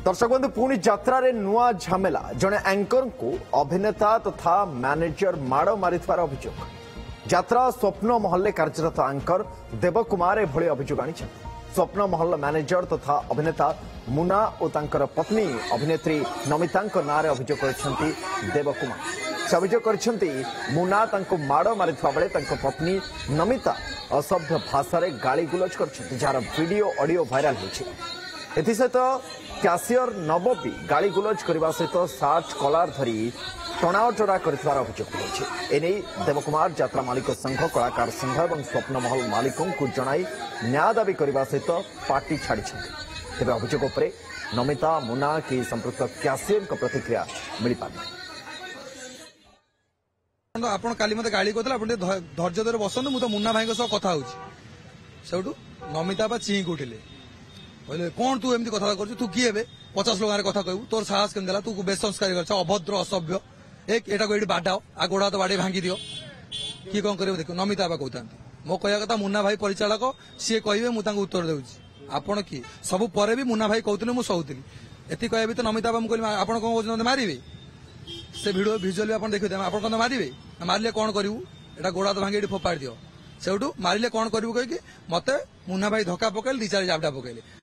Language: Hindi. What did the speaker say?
दर्शक बंधु पुणी यात्रा नुआ झमेला जड़े एंकर को अभिनेता तथा मैनेजर माड़ मारिथार अभियोग यात्रा स्वप्न महल कार्यरत एंकर देवकुमार एभली अभियोग आनी स्वप्न महल मैनेजर तथा अभिनेता मुना और तांकर पत्नी अभिनेत्री नमिता नारे अभियोग कर देवकुमार से अभियोग कर मुना माड़ मारिथा बेले पत्नी नमिता असभ्य भाषा गाड़ी गुलज कर जार वीडियो ऑडियो भाइराल होसहित क्याशियर नव भी गाड़ी गुलज करने सहित सार्ट कलार धरी टणाटरा कर अभियोग एने देवकुमार यात्रा मालिक संघ कलाकार संघ और स्वप्न महल मालिकों को जनाई न्याय दाबी करने सहित पार्टी छाड़ी तेज अभियोग पर नमिता मुना की संपृक्त क्याशियर प्रतिक्रिया मिल पार आपण काली मत गाड़ी कहते धैर्य धर बसतु मुझे मुन्ना भाई कथा हो नमिता चिंक उठिले कहले कौन तू एमती कथा कर तू किए 50 लोग कथा कहू तोर साहस केम तू बेसंस्कारी कर अभद्र असभ्य एक एटा को बाडाओ आ गोड़ा तो बाड़े भांगी दियो कि कौन कर देख नमिता कहता मो कह कथा मुन्ना भाई परिचालक सी कहे मुझे उत्तर दूसरी आपण कि सब पर भी मुन्ना भाई कहते मुझे सहुली एति कह तो नमिता मुझे कहली आप कौन मारे से भिडियो भिजुआल आप देखिए आप मारे मारे कौन करू एटा गोड़ा तो भांगी फोपाड़ दियो से मारे कौन करू कहीकि मत मुन्ना भाई धक्का पकड़े 2-4 जाबड़ा पकड़े